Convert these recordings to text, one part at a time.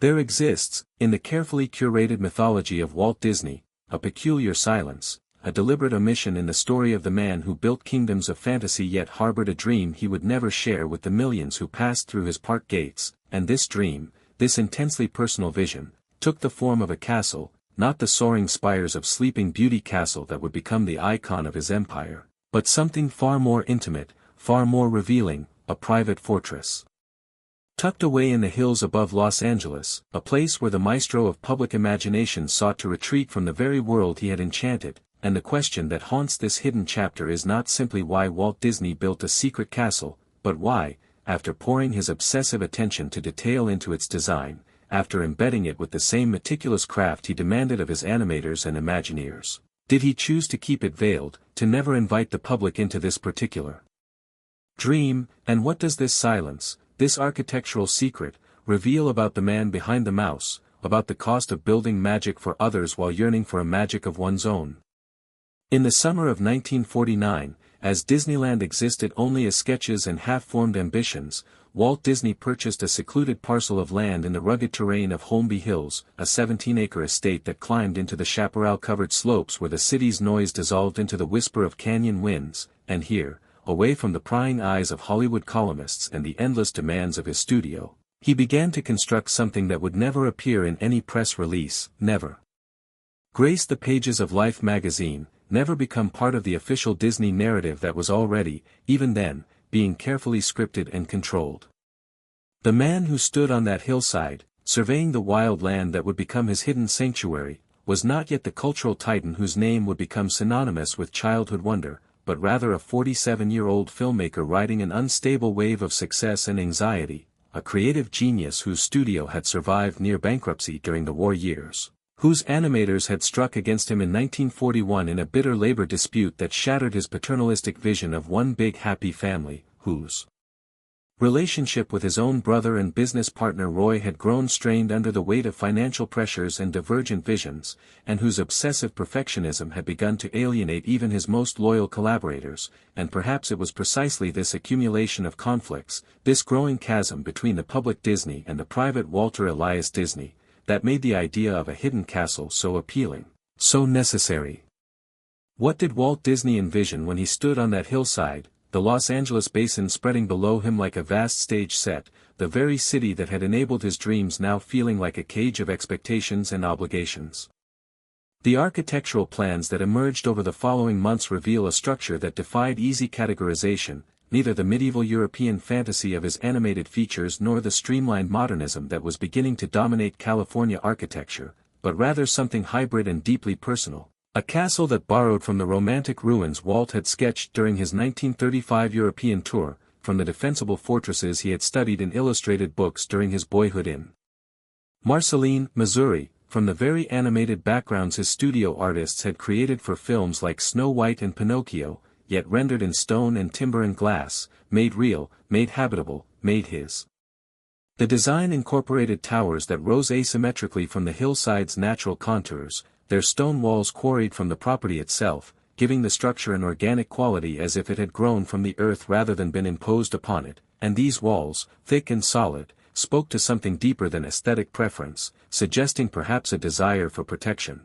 There exists, in the carefully curated mythology of Walt Disney, a peculiar silence, a deliberate omission in the story of the man who built kingdoms of fantasy yet harbored a dream he would never share with the millions who passed through his park gates, and this dream, this intensely personal vision, took the form of a castle, not the soaring spires of Sleeping Beauty castle that would become the icon of his empire, but something far more intimate, far more revealing, a private fortress. Tucked away in the hills above Los Angeles, a place where the maestro of public imagination sought to retreat from the very world he had enchanted, and the question that haunts this hidden chapter is not simply why Walt Disney built a secret castle, but why, after pouring his obsessive attention to detail into its design, after embedding it with the same meticulous craft he demanded of his animators and Imagineers, did he choose to keep it veiled, to never invite the public into this particular dream. And what does this silence, this architectural secret, reveal about the man behind the mouse, about the cost of building magic for others while yearning for a magic of one's own? In the summer of 1949, as Disneyland existed only as sketches and half-formed ambitions, Walt Disney purchased a secluded parcel of land in the rugged terrain of Holmby Hills, a 17-acre estate that climbed into the chaparral-covered slopes where the city's noise dissolved into the whisper of canyon winds, and here, away from the prying eyes of Hollywood columnists and the endless demands of his studio, he began to construct something that would never appear in any press release, never grace the pages of Life magazine, never become part of the official Disney narrative that was already, even then, being carefully scripted and controlled. The man who stood on that hillside, surveying the wild land that would become his hidden sanctuary, was not yet the cultural titan whose name would become synonymous with childhood wonder, but rather a 47-year-old filmmaker riding an unstable wave of success and anxiety, a creative genius whose studio had survived near bankruptcy during the war years, whose animators had struck against him in 1941 in a bitter labor dispute that shattered his paternalistic vision of one big happy family, whose relationship with his own brother and business partner Roy had grown strained under the weight of financial pressures and divergent visions, and whose obsessive perfectionism had begun to alienate even his most loyal collaborators, and perhaps it was precisely this accumulation of conflicts, this growing chasm between the public Disney and the private Walter Elias Disney, that made the idea of a hidden castle so appealing, so necessary. What did Walt Disney envision when he stood on that hillside, the Los Angeles basin spreading below him like a vast stage set, the very city that had enabled his dreams now feeling like a cage of expectations and obligations? The architectural plans that emerged over the following months reveal a structure that defied easy categorization, neither the medieval European fantasy of his animated features nor the streamlined modernism that was beginning to dominate California architecture, but rather something hybrid and deeply personal. A castle that borrowed from the romantic ruins Walt had sketched during his 1935 European tour, from the defensible fortresses he had studied in illustrated books during his boyhood in Marceline, Missouri, from the very animated backgrounds his studio artists had created for films like Snow White and Pinocchio, yet rendered in stone and timber and glass, made real, made habitable, made his. The design incorporated towers that rose asymmetrically from the hillside's natural contours, their stone walls quarried from the property itself, giving the structure an organic quality as if it had grown from the earth rather than been imposed upon it, and these walls, thick and solid, spoke to something deeper than aesthetic preference, suggesting perhaps a desire for protection.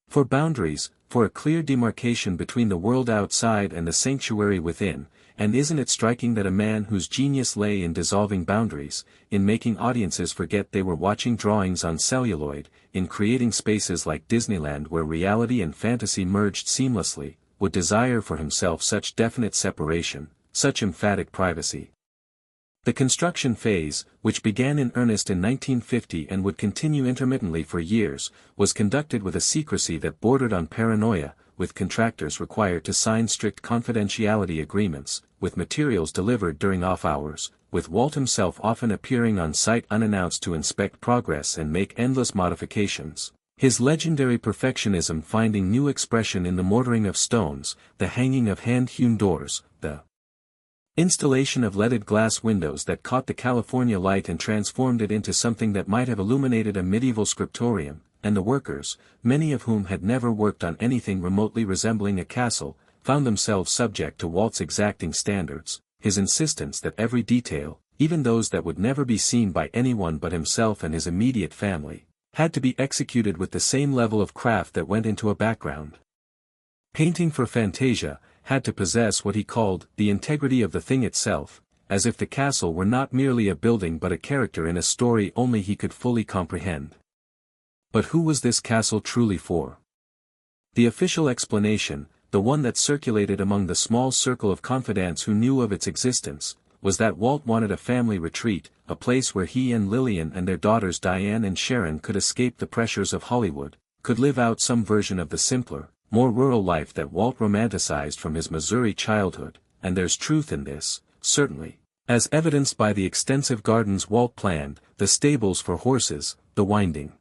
For boundaries, for a clear demarcation between the world outside and the sanctuary within, and isn't it striking that a man whose genius lay in dissolving boundaries, in making audiences forget they were watching drawings on celluloid, in creating spaces like Disneyland where reality and fantasy merged seamlessly, would desire for himself such definite separation, such emphatic privacy? The construction phase, which began in earnest in 1950 and would continue intermittently for years, was conducted with a secrecy that bordered on paranoia, with contractors required to sign strict confidentiality agreements, with materials delivered during off-hours, with Walt himself often appearing on site unannounced to inspect progress and make endless modifications, his legendary perfectionism finding new expression in the mortaring of stones, the hanging of hand-hewn doors, the installation of leaded glass windows that caught the California light and transformed it into something that might have illuminated a medieval scriptorium, and the workers, many of whom had never worked on anything remotely resembling a castle, found themselves subject to Walt's exacting standards, his insistence that every detail, even those that would never be seen by anyone but himself and his immediate family, had to be executed with the same level of craft that went into a background. Painting for Fantasia had to possess what he called the integrity of the thing itself, as if the castle were not merely a building but a character in a story only he could fully comprehend. But who was this castle truly for? The official explanation, the one that circulated among the small circle of confidants who knew of its existence, was that Walt wanted a family retreat, a place where he and Lillian and their daughters Diane and Sharon could escape the pressures of Hollywood, could live out some version of the simpler, more rural life that Walt romanticized from his Missouri childhood, and there's truth in this, certainly, as evidenced by the extensive gardens Walt planned, the stables for horses, the winding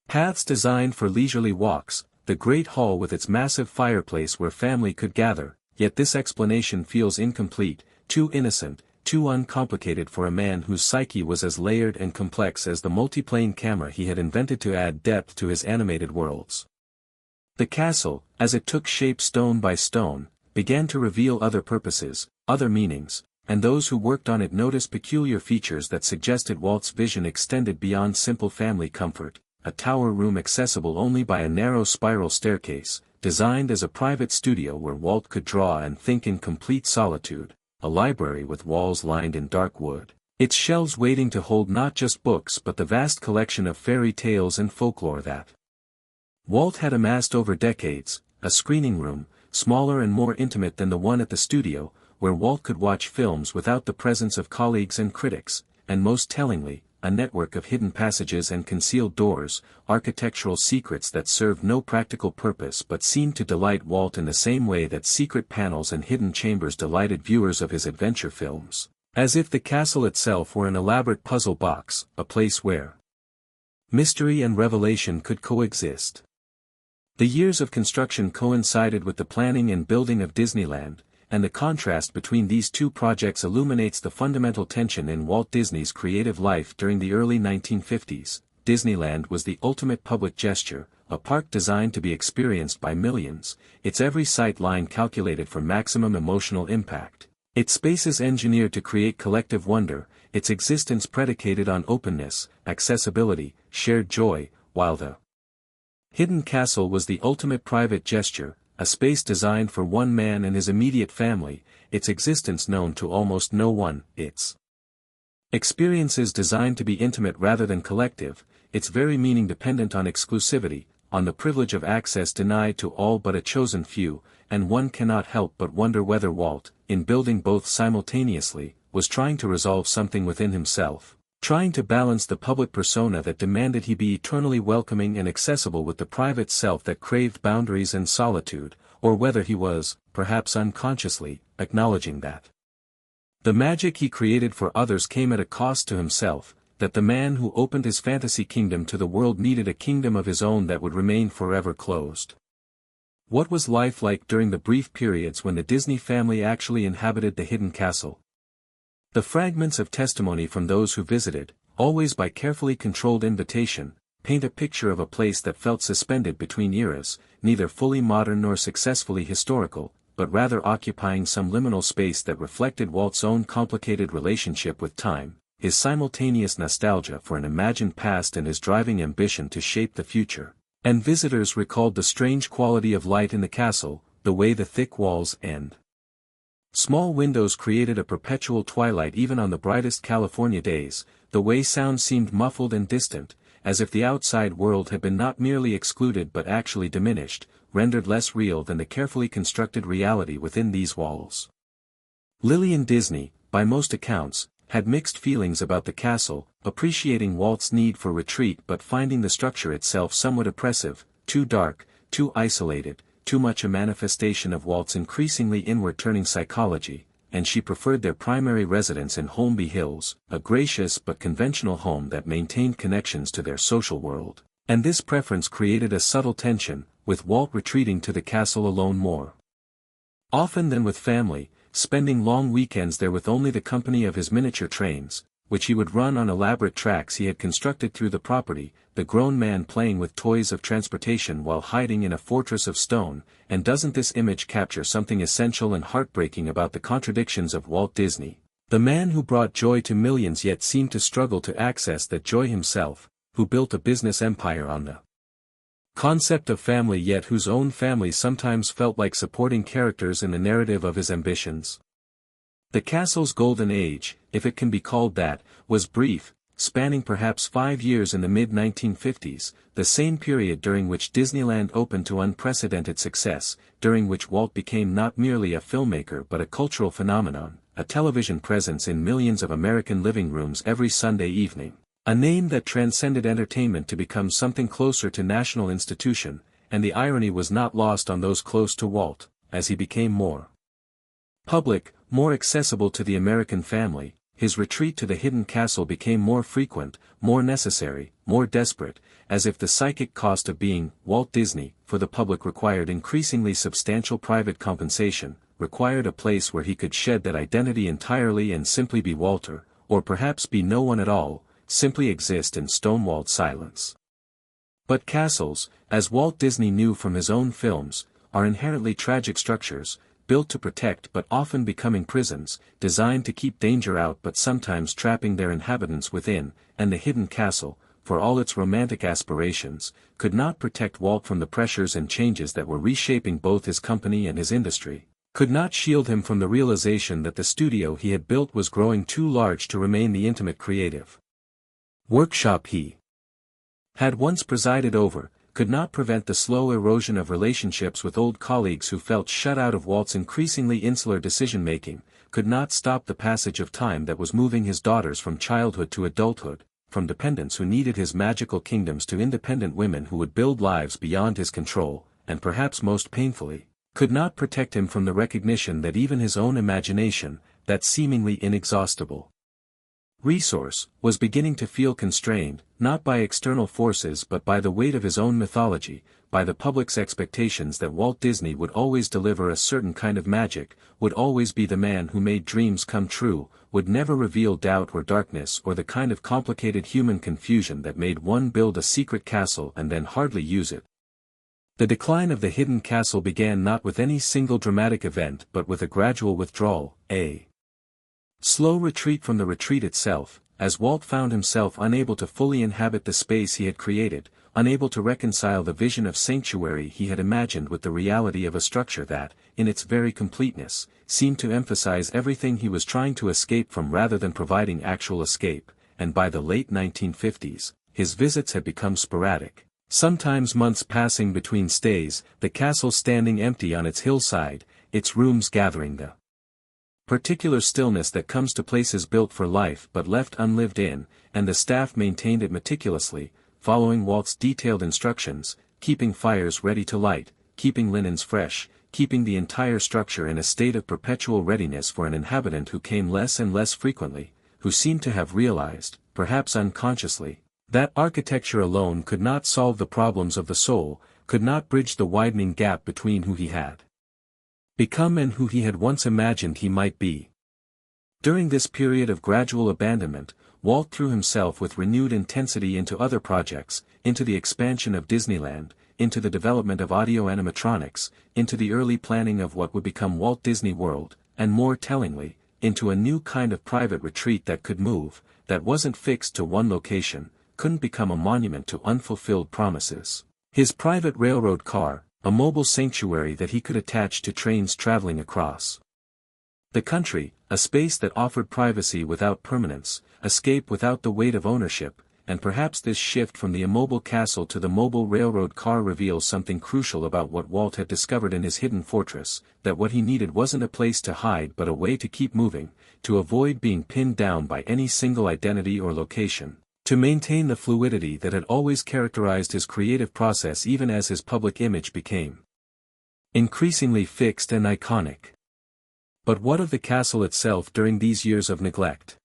paths designed for leisurely walks, the great hall with its massive fireplace where family could gather. Yet this explanation feels incomplete, too innocent, too uncomplicated for a man whose psyche was as layered and complex as the multiplane camera he had invented to add depth to his animated worlds. The castle, as it took shape stone by stone, began to reveal other purposes, other meanings, and those who worked on it noticed peculiar features that suggested Walt's vision extended beyond simple family comfort, a tower room accessible only by a narrow spiral staircase, designed as a private studio where Walt could draw and think in complete solitude, a library with walls lined in dark wood, its shelves waiting to hold not just books but the vast collection of fairy tales and folklore that Walt had amassed over decades, a screening room, smaller and more intimate than the one at the studio, where Walt could watch films without the presence of colleagues and critics, and most tellingly, a network of hidden passages and concealed doors, architectural secrets that served no practical purpose but seemed to delight Walt in the same way that secret panels and hidden chambers delighted viewers of his adventure films, as if the castle itself were an elaborate puzzle box, a place where mystery and revelation could coexist. The years of construction coincided with the planning and building of Disneyland, and the contrast between these two projects illuminates the fundamental tension in Walt Disney's creative life during the early 1950s. Disneyland was the ultimate public gesture, a park designed to be experienced by millions, its every sight line calculated for maximum emotional impact, its spaces engineered to create collective wonder, its existence predicated on openness, accessibility, shared joy, while the hidden castle was the ultimate private gesture, a space designed for one man and his immediate family, its existence known to almost no one, its experiences designed to be intimate rather than collective, its very meaning dependent on exclusivity, on the privilege of access denied to all but a chosen few, and one cannot help but wonder whether Walt, in building both simultaneously, was trying to resolve something within himself, trying to balance the public persona that demanded he be eternally welcoming and accessible with the private self that craved boundaries and solitude, or whether he was, perhaps unconsciously, acknowledging that the magic he created for others came at a cost to himself, that the man who opened his fantasy kingdom to the world needed a kingdom of his own that would remain forever closed. What was life like during the brief periods when the Disney family actually inhabited the hidden castle? The fragments of testimony from those who visited, always by carefully controlled invitation, paint a picture of a place that felt suspended between eras, neither fully modern nor successfully historical, but rather occupying some liminal space that reflected Walt's own complicated relationship with time, his simultaneous nostalgia for an imagined past and his driving ambition to shape the future. And visitors recalled the strange quality of light in the castle, the way the thick walls and small windows created a perpetual twilight even on the brightest California days, the way sound seemed muffled and distant, as if the outside world had been not merely excluded but actually diminished, rendered less real than the carefully constructed reality within these walls. Lillian Disney, by most accounts, had mixed feelings about the castle, appreciating Walt's need for retreat but finding the structure itself somewhat oppressive, too dark, too isolated, too much a manifestation of Walt's increasingly inward-turning psychology, and she preferred their primary residence in Holmby Hills, a gracious but conventional home that maintained connections to their social world, and this preference created a subtle tension, with Walt retreating to the castle alone more often than with family, spending long weekends there with only the company of his miniature trains, which he would run on elaborate tracks he had constructed through the property, the grown man playing with toys of transportation while hiding in a fortress of stone. And doesn't this image capture something essential and heartbreaking about the contradictions of Walt Disney, The man who brought joy to millions yet seemed to struggle to access that joy himself, who built a business empire on the concept of family yet whose own family sometimes felt like supporting characters in the narrative of his ambitions. The castle's golden age, if it can be called that, was brief, spanning perhaps 5 years in the mid-1950s, the same period during which Disneyland opened to unprecedented success, during which Walt became not merely a filmmaker but a cultural phenomenon, a television presence in millions of American living rooms every Sunday evening, a name that transcended entertainment to become something closer to national institution, and the irony was not lost on those close to Walt, as he became more public, more accessible to the American family. His retreat to the hidden castle became more frequent, more necessary, more desperate, as if the psychic cost of being Walt Disney for the public required increasingly substantial private compensation, required a place where he could shed that identity entirely and simply be Walter, or perhaps be no one at all, simply exist in stonewalled silence. But castles, as Walt Disney knew from his own films, are inherently tragic structures, built to protect but often becoming prisons, designed to keep danger out but sometimes trapping their inhabitants within, and the hidden castle, for all its romantic aspirations, could not protect Walt from the pressures and changes that were reshaping both his company and his industry, could not shield him from the realization that the studio he had built was growing too large to remain the intimate creative workshop he had once presided over, could not prevent the slow erosion of relationships with old colleagues who felt shut out of Walt's increasingly insular decision-making, could not stop the passage of time that was moving his daughters from childhood to adulthood, from dependents who needed his magical kingdoms to independent women who would build lives beyond his control, and perhaps most painfully, could not protect him from the recognition that even his own imagination, that seemingly inexhaustible resource, was beginning to feel constrained, not by external forces but by the weight of his own mythology, by the public's expectations that Walt Disney would always deliver a certain kind of magic, would always be the man who made dreams come true, would never reveal doubt or darkness or the kind of complicated human confusion that made one build a secret castle and then hardly use it. The decline of the hidden castle began not with any single dramatic event but with a gradual withdrawal, a slow retreat from the retreat itself, as Walt found himself unable to fully inhabit the space he had created, unable to reconcile the vision of sanctuary he had imagined with the reality of a structure that, in its very completeness, seemed to emphasize everything he was trying to escape from rather than providing actual escape, and by the late 1950s, his visits had become sporadic, sometimes months passing between stays, the castle standing empty on its hillside, its rooms gathering the particular stillness that comes to places built for life but left unlived in, and the staff maintained it meticulously, following Walt's detailed instructions, keeping fires ready to light, keeping linens fresh, keeping the entire structure in a state of perpetual readiness for an inhabitant who came less and less frequently, who seemed to have realized, perhaps unconsciously, that architecture alone could not solve the problems of the soul, could not bridge the widening gap between who he had become and who he had once imagined he might be. During this period of gradual abandonment, Walt threw himself with renewed intensity into other projects, into the expansion of Disneyland, into the development of audio animatronics, into the early planning of what would become Walt Disney World, and more tellingly, into a new kind of private retreat that could move, that wasn't fixed to one location, couldn't become a monument to unfulfilled promises. His private railroad car, a mobile sanctuary that he could attach to trains traveling across the country, a space that offered privacy without permanence, escape without the weight of ownership, and perhaps this shift from the immobile castle to the mobile railroad car reveals something crucial about what Walt had discovered in his hidden fortress, that what he needed wasn't a place to hide but a way to keep moving, to avoid being pinned down by any single identity or location, to maintain the fluidity that had always characterized his creative process even as his public image became increasingly fixed and iconic. But what of the castle itself during these years of neglect?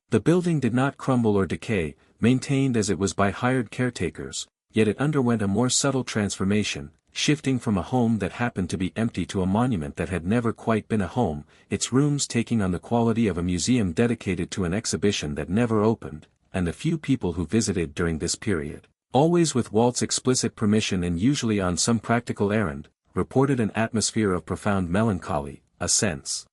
The building did not crumble or decay, maintained as it was by hired caretakers, yet it underwent a more subtle transformation, shifting from a home that happened to be empty to a monument that had never quite been a home, its rooms taking on the quality of a museum dedicated to an exhibition that never opened, and the few people who visited during this period, always with Walt's explicit permission and usually on some practical errand, reported an atmosphere of profound melancholy, a sense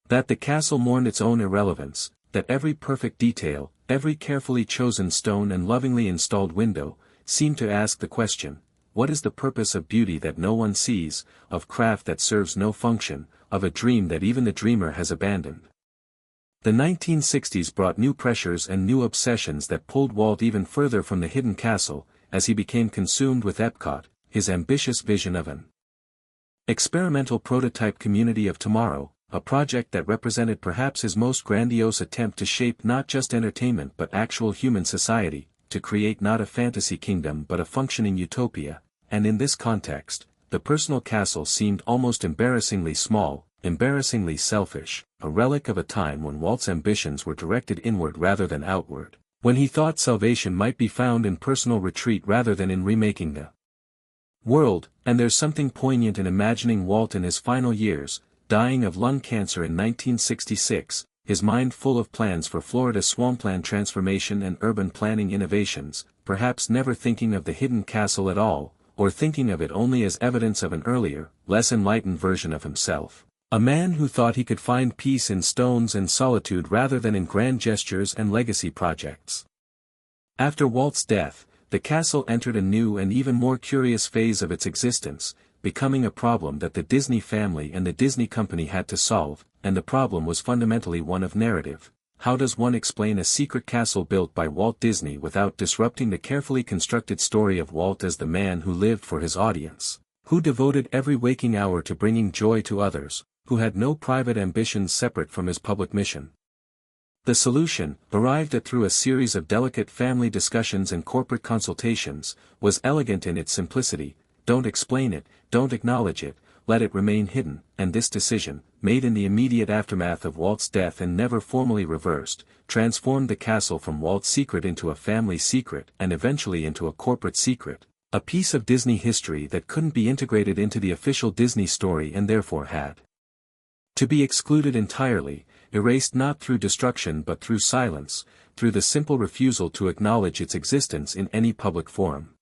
That the castle mourned its own irrelevance, that every perfect detail, every carefully chosen stone and lovingly installed window, seemed to ask the question, what is the purpose of beauty that no one sees, of craft that serves no function, of a dream that even the dreamer has abandoned? The 1960s brought new pressures and new obsessions that pulled Walt even further from the hidden castle, as he became consumed with Epcot, his ambitious vision of an experimental prototype community of tomorrow, a project that represented perhaps his most grandiose attempt to shape not just entertainment but actual human society, to create not a fantasy kingdom but a functioning utopia, and in this context, the personal castle seemed almost embarrassingly small, embarrassingly selfish, a relic of a time when Walt's ambitions were directed inward rather than outward, when he thought salvation might be found in personal retreat rather than in remaking the world. And there's something poignant in imagining Walt in his final years, dying of lung cancer in 1966, his mind full of plans for Florida's swampland transformation and urban planning innovations, perhaps never thinking of the hidden castle at all, or thinking of it only as evidence of an earlier, less enlightened version of himself. A man who thought he could find peace in stones and solitude rather than in grand gestures and legacy projects. After Walt's death, the castle entered a new and even more curious phase of its existence, becoming a problem that the Disney family and the Disney Company had to solve, and the problem was fundamentally one of narrative. How does one explain a secret castle built by Walt Disney without disrupting the carefully constructed story of Walt as the man who lived for his audience, who devoted every waking hour to bringing joy to others, who had no private ambitions separate from his public mission? The solution, arrived at through a series of delicate family discussions and corporate consultations, was elegant in its simplicity: don't explain it, don't acknowledge it, let it remain hidden. And this decision, made in the immediate aftermath of Walt's death and never formally reversed, transformed the castle from Walt's secret into a family secret and eventually into a corporate secret, a piece of Disney history that couldn't be integrated into the official Disney story and therefore had to be excluded entirely, erased not through destruction but through silence, through the simple refusal to acknowledge its existence in any public forum.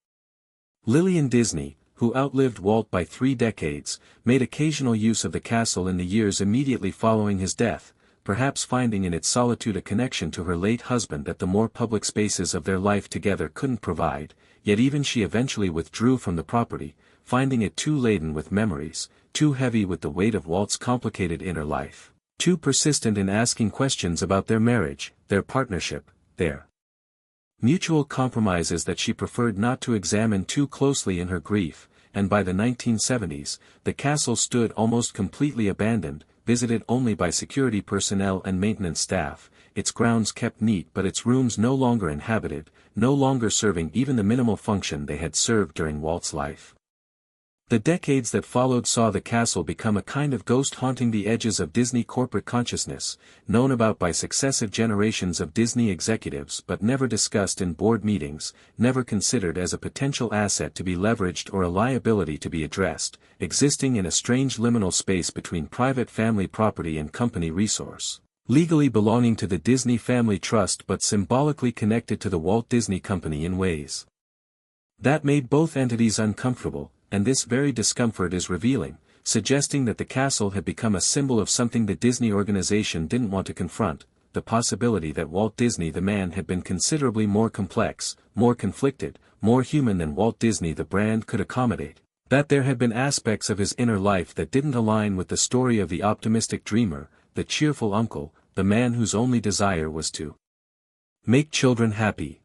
Lillian Disney, who outlived Walt by 3 decades, made occasional use of the castle in the years immediately following his death, perhaps finding in its solitude a connection to her late husband that the more public spaces of their life together couldn't provide, yet even she eventually withdrew from the property, finding it too laden with memories, too heavy with the weight of Walt's complicated inner life, too persistent in asking questions about their marriage, their partnership, their mutual compromises that she preferred not to examine too closely in her grief. And by the 1970s, the castle stood almost completely abandoned, visited only by security personnel and maintenance staff, its grounds kept neat but its rooms no longer inhabited, no longer serving even the minimal function they had served during Walt's life. The decades that followed saw the castle become a kind of ghost haunting the edges of Disney corporate consciousness, known about by successive generations of Disney executives but never discussed in board meetings, never considered as a potential asset to be leveraged or a liability to be addressed, existing in a strange liminal space between private family property and company resource, legally belonging to the Disney Family Trust but symbolically connected to the Walt Disney Company in ways that made both entities uncomfortable. And this very discomfort is revealing, suggesting that the castle had become a symbol of something the Disney organization didn't want to confront, the possibility that Walt Disney the man had been considerably more complex, more conflicted, more human than Walt Disney the brand could accommodate, that there had been aspects of his inner life that didn't align with the story of the optimistic dreamer, the cheerful uncle, the man whose only desire was to make children happy.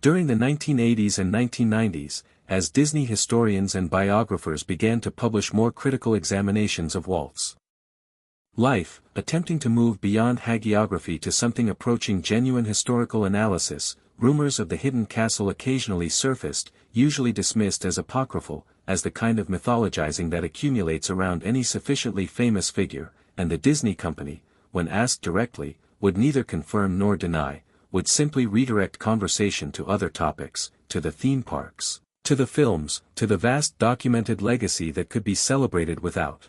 During the 1980s and 1990s, as Disney historians and biographers began to publish more critical examinations of Walt's life, attempting to move beyond hagiography to something approaching genuine historical analysis, rumors of the hidden castle occasionally surfaced, usually dismissed as apocryphal, as the kind of mythologizing that accumulates around any sufficiently famous figure, and the Disney Company, when asked directly, would neither confirm nor deny, would simply redirect conversation to other topics, to the theme parks, to the films, to the vast documented legacy that could be celebrated without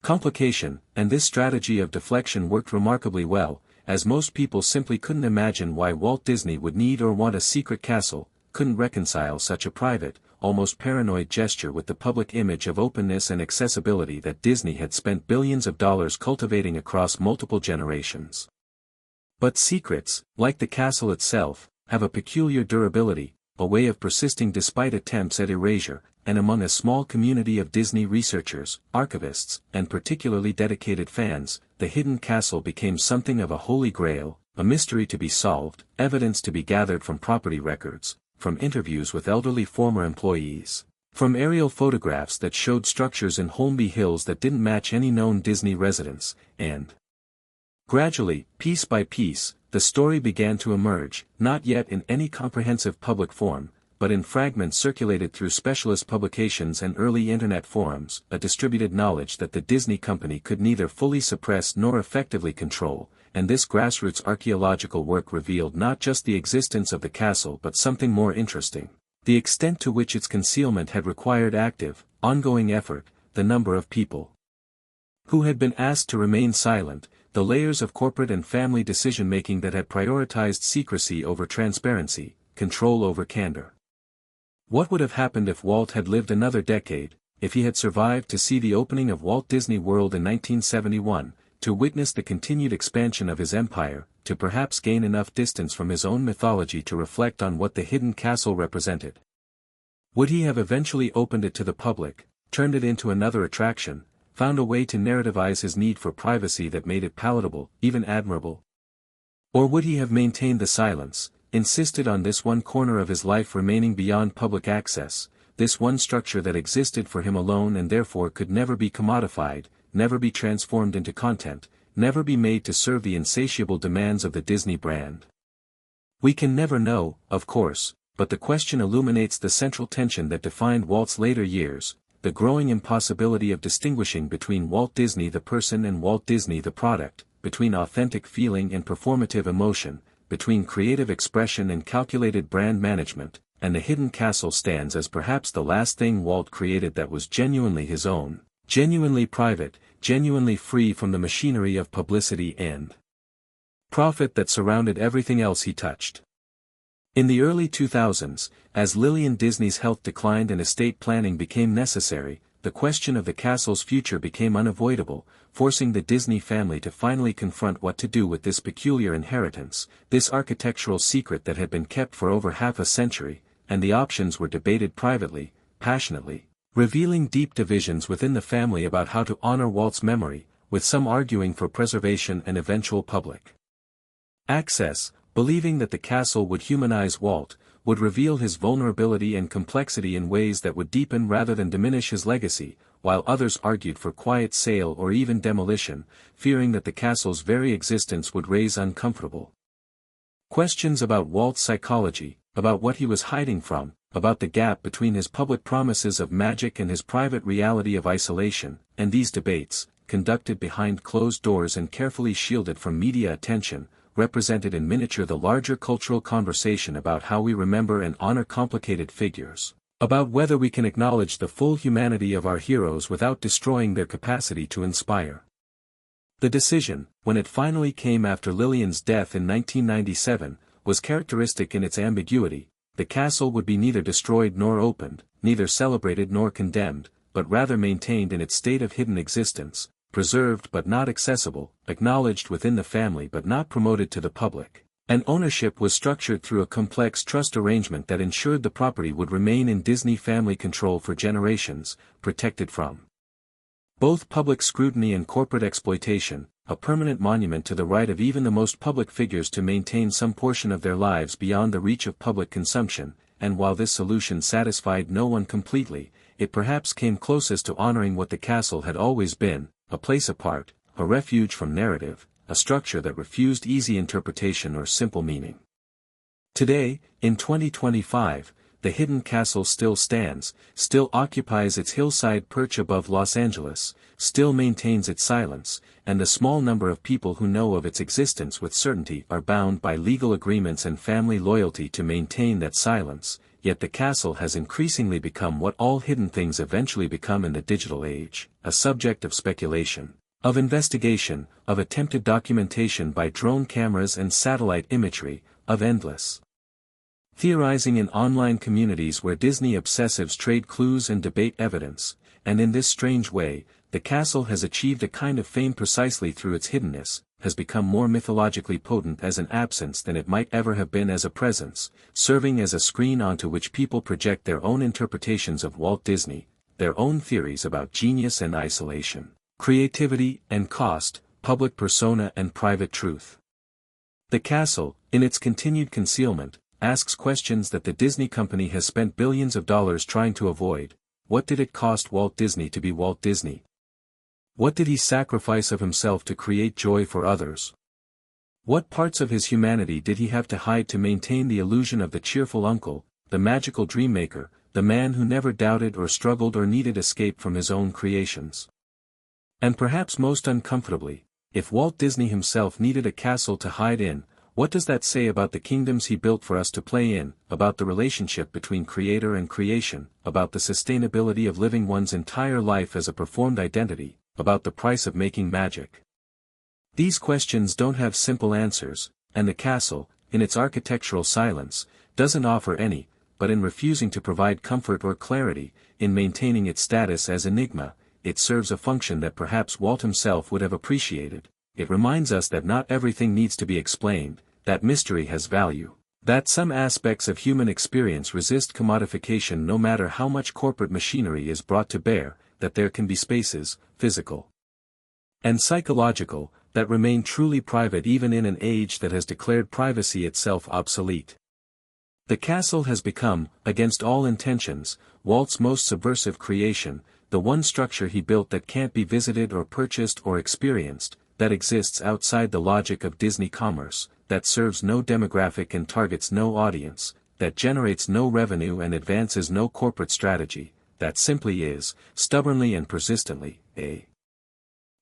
complication. And this strategy of deflection worked remarkably well, as most people simply couldn't imagine why Walt Disney would need or want a secret castle, couldn't reconcile such a private, almost paranoid gesture with the public image of openness and accessibility that Disney had spent billions of dollars cultivating across multiple generations. But secrets, like the castle itself, have a peculiar durability, a way of persisting despite attempts at erasure, and among a small community of Disney researchers, archivists, and particularly dedicated fans, the hidden castle became something of a holy grail, a mystery to be solved, evidence to be gathered from property records, from interviews with elderly former employees, from aerial photographs that showed structures in Holmby Hills that didn't match any known Disney residence, and gradually, piece by piece, the story began to emerge, not yet in any comprehensive public form, but in fragments circulated through specialist publications and early internet forums, a distributed knowledge that the Disney company could neither fully suppress nor effectively control, and this grassroots archaeological work revealed not just the existence of the castle but something more interesting: the extent to which its concealment had required active, ongoing effort, the number of people who had been asked to remain silent, the layers of corporate and family decision-making that had prioritized secrecy over transparency, control over candor. What would have happened if Walt had lived another decade, if he had survived to see the opening of Walt Disney World in 1971, to witness the continued expansion of his empire, to perhaps gain enough distance from his own mythology to reflect on what the hidden castle represented? Would he have eventually opened it to the public, turned it into another attraction, found a way to narrativize his need for privacy that made it palatable, even admirable? Or would he have maintained the silence, insisted on this one corner of his life remaining beyond public access, this one structure that existed for him alone and therefore could never be commodified, never be transformed into content, never be made to serve the insatiable demands of the Disney brand? We can never know, of course, but the question illuminates the central tension that defined Walt's later years, the growing impossibility of distinguishing between Walt Disney the person and Walt Disney the product, between authentic feeling and performative emotion, between creative expression and calculated brand management, and the hidden castle stands as perhaps the last thing Walt created that was genuinely his own, genuinely private, genuinely free from the machinery of publicity and profit that surrounded everything else he touched. In the early 2000s, as Lillian Disney's health declined and estate planning became necessary, the question of the castle's future became unavoidable, forcing the Disney family to finally confront what to do with this peculiar inheritance, this architectural secret that had been kept for over half a century, and the options were debated privately, passionately, revealing deep divisions within the family about how to honor Walt's memory, with some arguing for preservation and eventual public access, believing that the castle would humanize Walt, would reveal his vulnerability and complexity in ways that would deepen rather than diminish his legacy, while others argued for quiet sale or even demolition, fearing that the castle's very existence would raise uncomfortable questions about Walt's psychology, about what he was hiding from, about the gap between his public promises of magic and his private reality of isolation, and these debates, conducted behind closed doors and carefully shielded from media attention, represented in miniature the larger cultural conversation about how we remember and honor complicated figures, about whether we can acknowledge the full humanity of our heroes without destroying their capacity to inspire. The decision, when it finally came after Lillian's death in 1997, was characteristic in its ambiguity: the castle would be neither destroyed nor opened, neither celebrated nor condemned, but rather maintained in its state of hidden existence, preserved but not accessible, acknowledged within the family but not promoted to the public, and ownership was structured through a complex trust arrangement that ensured the property would remain in Disney family control for generations, protected from both public scrutiny and corporate exploitation, a permanent monument to the right of even the most public figures to maintain some portion of their lives beyond the reach of public consumption. And while this solution satisfied no one completely, it perhaps came closest to honoring what the castle had always been: a place apart, a refuge from narrative, a structure that refused easy interpretation or simple meaning. Today, in 2025, the hidden castle still stands, still occupies its hillside perch above Los Angeles, still maintains its silence, and the small number of people who know of its existence with certainty are bound by legal agreements and family loyalty to maintain that silence. Yet the castle has increasingly become what all hidden things eventually become in the digital age: a subject of speculation, of investigation, of attempted documentation by drone cameras and satellite imagery, of endless theorizing in online communities where Disney obsessives trade clues and debate evidence, and in this strange way, the castle has achieved a kind of fame precisely through its hiddenness, has become more mythologically potent as an absence than it might ever have been as a presence, serving as a screen onto which people project their own interpretations of Walt Disney, their own theories about genius and isolation, creativity and cost, public persona and private truth. The castle, in its continued concealment, asks questions that the Disney company has spent billions of dollars trying to avoid. What did it cost Walt Disney to be Walt Disney? What did he sacrifice of himself to create joy for others? What parts of his humanity did he have to hide to maintain the illusion of the cheerful uncle, the magical dream maker, the man who never doubted or struggled or needed escape from his own creations? And perhaps most uncomfortably, if Walt Disney himself needed a castle to hide in, what does that say about the kingdoms he built for us to play in, about the relationship between creator and creation, about the sustainability of living one's entire life as a performed identity, about the price of making magic? These questions don't have simple answers, and the castle, in its architectural silence, doesn't offer any, but in refusing to provide comfort or clarity, in maintaining its status as enigma, it serves a function that perhaps Walt himself would have appreciated. It reminds us that not everything needs to be explained, that mystery has value, that some aspects of human experience resist commodification no matter how much corporate machinery is brought to bear, that there can be spaces, physical and psychological, that remain truly private even in an age that has declared privacy itself obsolete. The castle has become, against all intentions, Walt's most subversive creation, the one structure he built that can't be visited or purchased or experienced, that exists outside the logic of Disney commerce, that serves no demographic and targets no audience, that generates no revenue and advances no corporate strategy, that simply is, stubbornly and persistently, a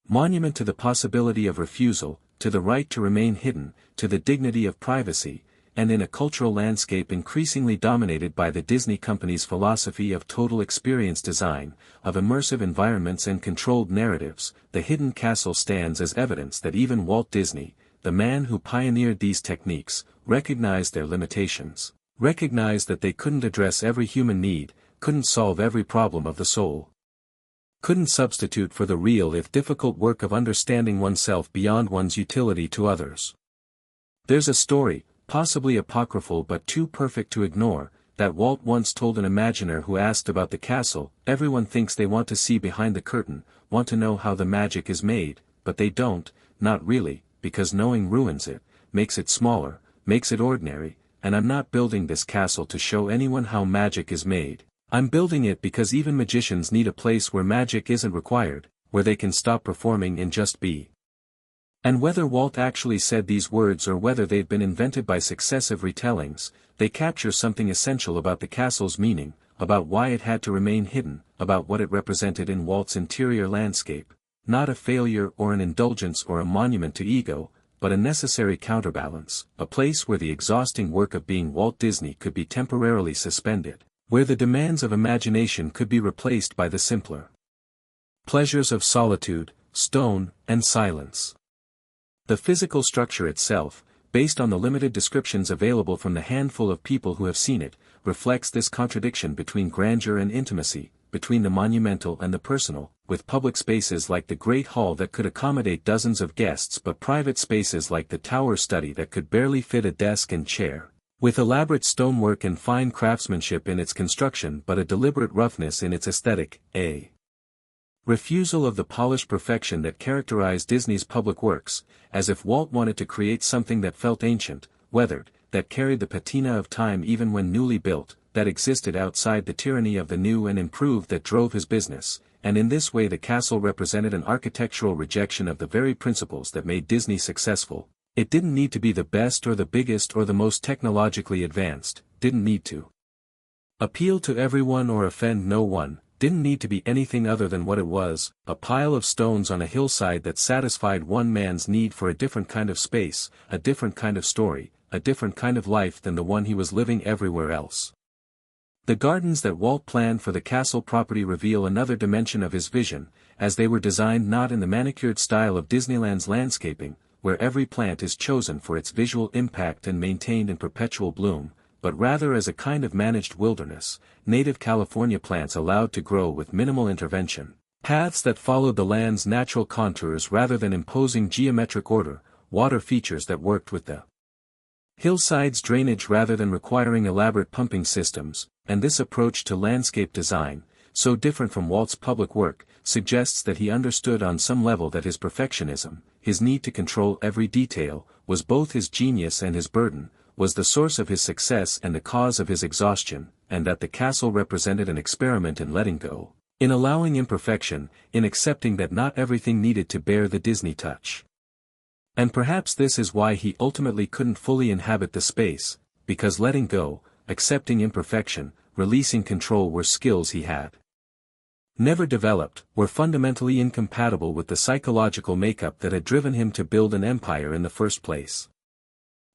monument to the possibility of refusal, to the right to remain hidden, to the dignity of privacy, and in a cultural landscape increasingly dominated by the Disney company's philosophy of total experience design, of immersive environments and controlled narratives, the hidden castle stands as evidence that even Walt Disney, the man who pioneered these techniques, recognized their limitations, recognized that they couldn't address every human need, couldn't solve every problem of the soul, couldn't substitute for the real if difficult work of understanding oneself beyond one's utility to others. There's a story, possibly apocryphal but too perfect to ignore, that Walt once told an imaginer who asked about the castle. Everyone thinks they want to see behind the curtain, want to know how the magic is made, but they don't, not really, because knowing ruins it, makes it smaller, makes it ordinary, and I'm not building this castle to show anyone how magic is made. I'm building it because even magicians need a place where magic isn't required, where they can stop performing and just be. And whether Walt actually said these words or whether they've been invented by successive retellings, they capture something essential about the castle's meaning, about why it had to remain hidden, about what it represented in Walt's interior landscape, not a failure or an indulgence or a monument to ego, but a necessary counterbalance, a place where the exhausting work of being Walt Disney could be temporarily suspended, where the demands of imagination could be replaced by the simpler pleasures of solitude, stone, and silence. The physical structure itself, based on the limited descriptions available from the handful of people who have seen it, reflects this contradiction between grandeur and intimacy, between the monumental and the personal, with public spaces like the Great Hall that could accommodate dozens of guests but private spaces like the Tower Study that could barely fit a desk and chair, with elaborate stonework and fine craftsmanship in its construction but a deliberate roughness in its aesthetic, a refusal of the polished perfection that characterized Disney's public works, as if Walt wanted to create something that felt ancient, weathered, that carried the patina of time even when newly built, that existed outside the tyranny of the new and improved that drove his business, and in this way the castle represented an architectural rejection of the very principles that made Disney successful. It didn't need to be the best or the biggest or the most technologically advanced, didn't need to appeal to everyone or offend no one, didn't need to be anything other than what it was, a pile of stones on a hillside that satisfied one man's need for a different kind of space, a different kind of story, a different kind of life than the one he was living everywhere else. The gardens that Walt planned for the castle property reveal another dimension of his vision, as they were designed not in the manicured style of Disneyland's landscaping, where every plant is chosen for its visual impact and maintained in perpetual bloom, but rather as a kind of managed wilderness, native California plants allowed to grow with minimal intervention, paths that followed the land's natural contours rather than imposing geometric order, water features that worked with the hillsides' drainage rather than requiring elaborate pumping systems, and this approach to landscape design, so different from Walt's public work, suggests that he understood on some level that his perfectionism, his need to control every detail, was both his genius and his burden, was the source of his success and the cause of his exhaustion, and that the castle represented an experiment in letting go, in allowing imperfection, in accepting that not everything needed to bear the Disney touch. And perhaps this is why he ultimately couldn't fully inhabit the space, because letting go, accepting imperfection, releasing control were skills he had never developed, were fundamentally incompatible with the psychological makeup that had driven him to build an empire in the first place.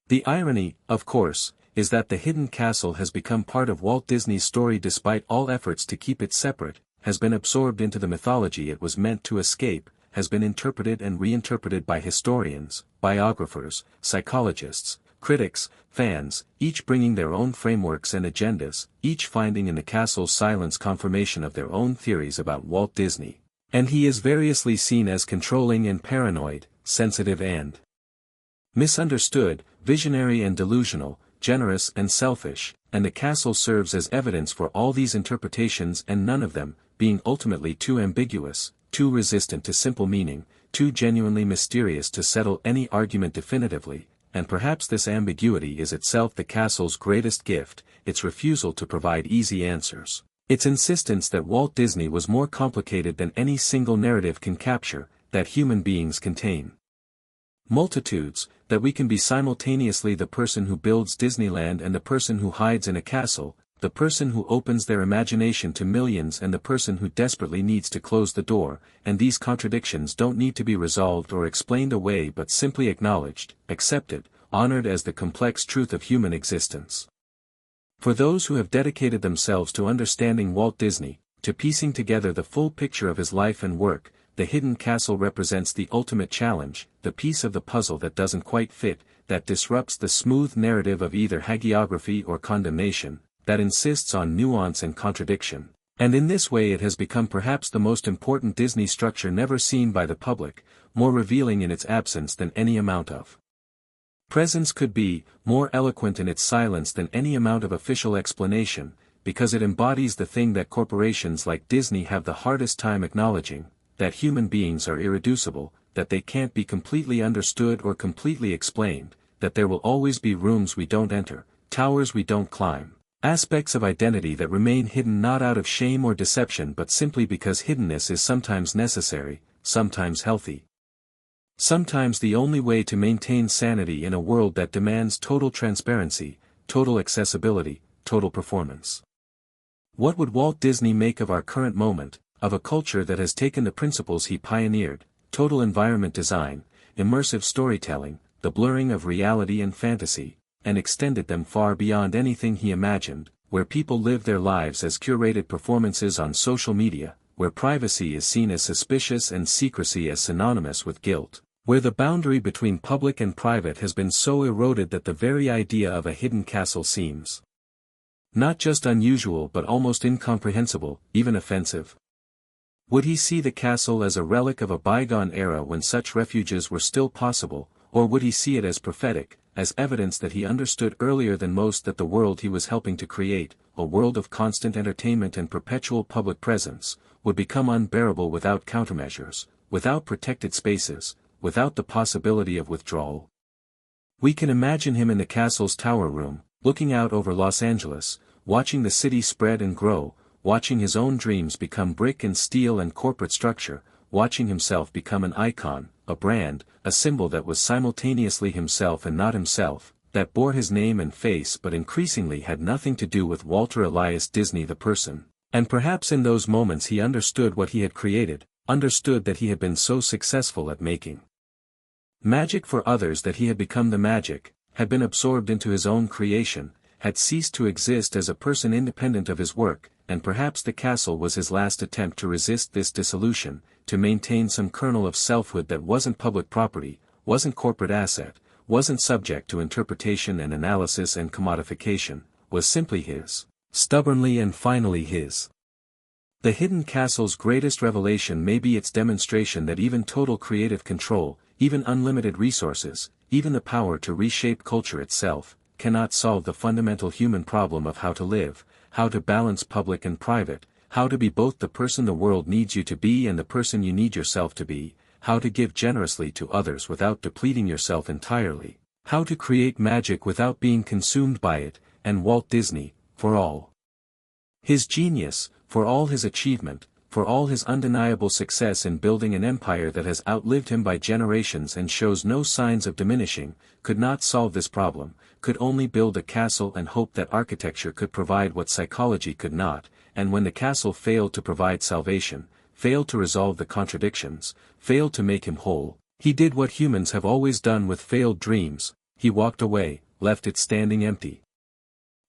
The irony, of course, is that the hidden castle has become part of Walt Disney's story despite all efforts to keep it separate, has been absorbed into the mythology it was meant to escape, has been interpreted and reinterpreted by historians, biographers, psychologists, critics, fans, each bringing their own frameworks and agendas, each finding in the castle's silence confirmation of their own theories about Walt Disney. And he is variously seen as controlling and paranoid, sensitive and misunderstood, visionary and delusional, generous and selfish, and the castle serves as evidence for all these interpretations and none of them, being ultimately too ambiguous, too resistant to simple meaning, too genuinely mysterious to settle any argument definitively, and perhaps this ambiguity is itself the castle's greatest gift, its refusal to provide easy answers, its insistence that Walt Disney was more complicated than any single narrative can capture, that human beings contain multitudes, that we can be simultaneously the person who builds Disneyland and the person who hides in a castle, the person who opens their imagination to millions and the person who desperately needs to close the door, and these contradictions don't need to be resolved or explained away but simply acknowledged, accepted, honored as the complex truth of human existence. For those who have dedicated themselves to understanding Walt Disney, to piecing together the full picture of his life and work, the hidden castle represents the ultimate challenge, the piece of the puzzle that doesn't quite fit, that disrupts the smooth narrative of either hagiography or condemnation, that insists on nuance and contradiction. And in this way it has become perhaps the most important Disney structure never seen by the public, more revealing in its absence than any amount of presence could be, more eloquent in its silence than any amount of official explanation, because it embodies the thing that corporations like Disney have the hardest time acknowledging, that human beings are irreducible, that they can't be completely understood or completely explained, that there will always be rooms we don't enter, towers we don't climb, aspects of identity that remain hidden not out of shame or deception but simply because hiddenness is sometimes necessary, sometimes healthy. Sometimes the only way to maintain sanity in a world that demands total transparency, total accessibility, total performance. What would Walt Disney make of our current moment, of a culture that has taken the principles he pioneered, total environment design, immersive storytelling, the blurring of reality and fantasy, and extended them far beyond anything he imagined, where people live their lives as curated performances on social media, where privacy is seen as suspicious and secrecy as synonymous with guilt, where the boundary between public and private has been so eroded that the very idea of a hidden castle seems not just unusual but almost incomprehensible, even offensive. Would he see the castle as a relic of a bygone era when such refuges were still possible, or would he see it as prophetic, as evidence that he understood earlier than most that the world he was helping to create, a world of constant entertainment and perpetual public presence, would become unbearable without countermeasures, without protected spaces, without the possibility of withdrawal? We can imagine him in the castle's tower room, looking out over Los Angeles, watching the city spread and grow, watching his own dreams become brick and steel and corporate structure, watching himself become an icon, a brand, a symbol that was simultaneously himself and not himself, that bore his name and face but increasingly had nothing to do with Walter Elias Disney the person. And perhaps in those moments he understood what he had created, understood that he had been so successful at making magic for others that he had become the magic, had been absorbed into his own creation, had ceased to exist as a person independent of his work, and perhaps the castle was his last attempt to resist this dissolution, to maintain some kernel of selfhood that wasn't public property, wasn't corporate asset, wasn't subject to interpretation and analysis and commodification, was simply his, stubbornly and finally his. The hidden castle's greatest revelation may be its demonstration that even total creative control, even unlimited resources, even the power to reshape culture itself, cannot solve the fundamental human problem of how to live, how to balance public and private, how to be both the person the world needs you to be and the person you need yourself to be, how to give generously to others without depleting yourself entirely, how to create magic without being consumed by it, and Walt Disney, for all his genius, for all his achievement, for all his undeniable success in building an empire that has outlived him by generations and shows no signs of diminishing, could not solve this problem, could only build a castle and hope that architecture could provide what psychology could not, and when the castle failed to provide salvation, failed to resolve the contradictions, failed to make him whole, he did what humans have always done with failed dreams, he walked away, left it standing empty.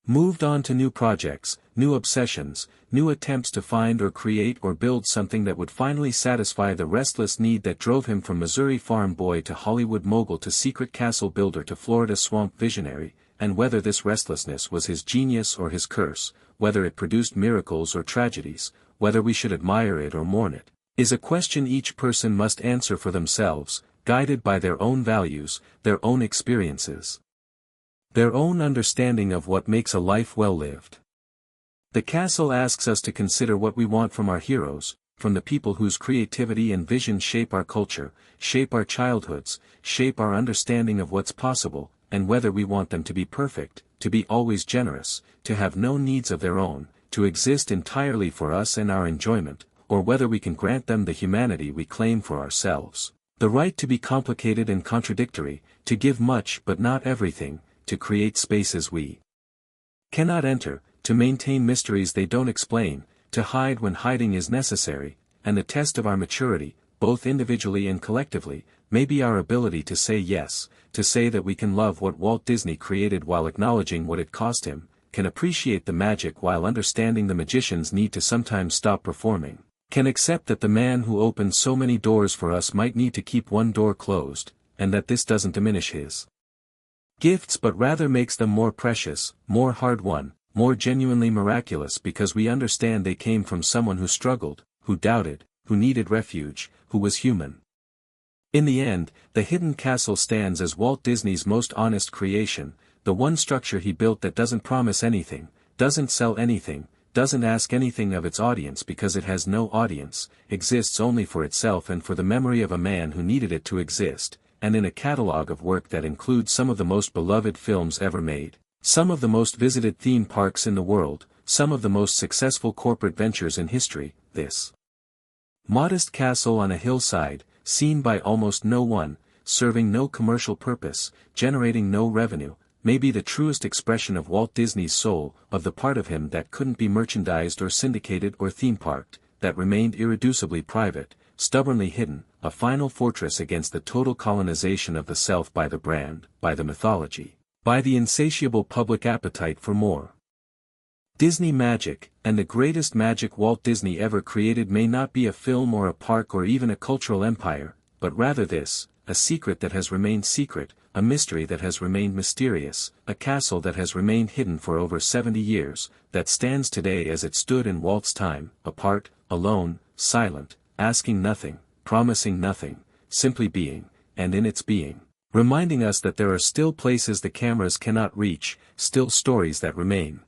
Moved on to new projects, new obsessions, new attempts to find or create or build something that would finally satisfy the restless need that drove him from Missouri farm boy to Hollywood mogul to secret castle builder to Florida swamp visionary, and whether this restlessness was his genius or his curse, whether it produced miracles or tragedies, whether we should admire it or mourn it, is a question each person must answer for themselves, guided by their own values, their own experiences, their own understanding of what makes a life well lived. The castle asks us to consider what we want from our heroes, from the people whose creativity and vision shape our culture, shape our childhoods, shape our understanding of what's possible, and whether we want them to be perfect, to be always generous, to have no needs of their own, to exist entirely for us and our enjoyment, or whether we can grant them the humanity we claim for ourselves, the right to be complicated and contradictory, to give much but not everything, to create spaces we cannot enter, to maintain mysteries they don't explain, to hide when hiding is necessary, and the test of our maturity, both individually and collectively, may be our ability to say yes, to say that we can love what Walt Disney created while acknowledging what it cost him, can appreciate the magic while understanding the magicians need to sometimes stop performing, can accept that the man who opened so many doors for us might need to keep one door closed, and that this doesn't diminish his gifts but rather makes them more precious, more hard-won, more genuinely miraculous because we understand they came from someone who struggled, who doubted, who needed refuge, who was human. In the end, the hidden castle stands as Walt Disney's most honest creation, the one structure he built that doesn't promise anything, doesn't sell anything, doesn't ask anything of its audience because it has no audience, exists only for itself and for the memory of a man who needed it to exist, and in a catalogue of work that includes some of the most beloved films ever made, some of the most visited theme parks in the world, some of the most successful corporate ventures in history, this modest castle on a hillside, seen by almost no one, serving no commercial purpose, generating no revenue, may be the truest expression of Walt Disney's soul, of the part of him that couldn't be merchandised or syndicated or theme-parked, that remained irreducibly private, stubbornly hidden, a final fortress against the total colonization of the self by the brand, by the mythology, by the insatiable public appetite for more. Disney magic, and the greatest magic Walt Disney ever created may not be a film or a park or even a cultural empire, but rather this, a secret that has remained secret, a mystery that has remained mysterious, a castle that has remained hidden for over 70 years, that stands today as it stood in Walt's time, apart, alone, silent, asking nothing, promising nothing, simply being, and in its being, reminding us that there are still places the cameras cannot reach, still stories that remain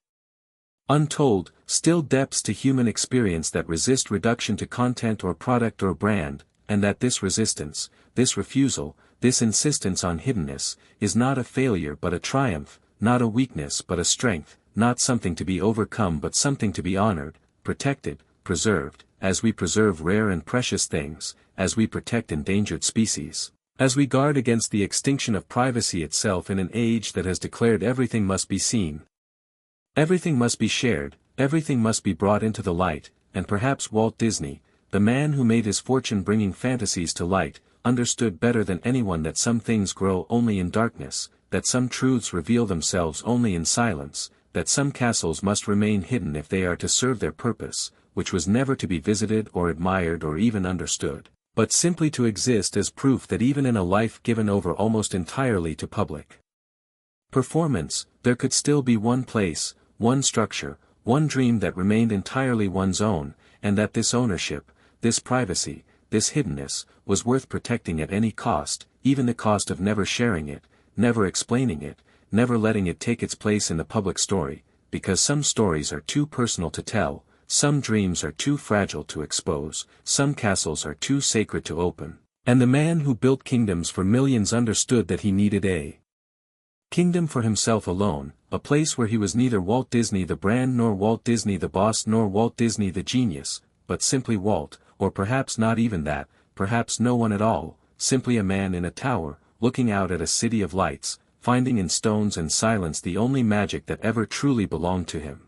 untold, still depths to human experience that resist reduction to content or product or brand, and that this resistance, this refusal, this insistence on hiddenness, is not a failure but a triumph, not a weakness but a strength, not something to be overcome but something to be honored, protected, preserved, as we preserve rare and precious things, as we protect endangered species, as we guard against the extinction of privacy itself in an age that has declared everything must be seen. Everything must be shared, everything must be brought into the light, and perhaps Walt Disney, the man who made his fortune bringing fantasies to light, understood better than anyone that some things grow only in darkness, that some truths reveal themselves only in silence, that some castles must remain hidden if they are to serve their purpose, which was never to be visited or admired or even understood, but simply to exist as proof that even in a life given over almost entirely to public performance, there could still be one place, one structure, one dream that remained entirely one's own, and that this ownership, this privacy, this hiddenness, was worth protecting at any cost, even the cost of never sharing it, never explaining it, never letting it take its place in the public story, because some stories are too personal to tell, some dreams are too fragile to expose, some castles are too sacred to open. And the man who built kingdoms for millions understood that he needed a kingdom for himself alone, a place where he was neither Walt Disney the brand nor Walt Disney the boss nor Walt Disney the genius, but simply Walt, or perhaps not even that, perhaps no one at all, simply a man in a tower, looking out at a city of lights, finding in stones and silence the only magic that ever truly belonged to him.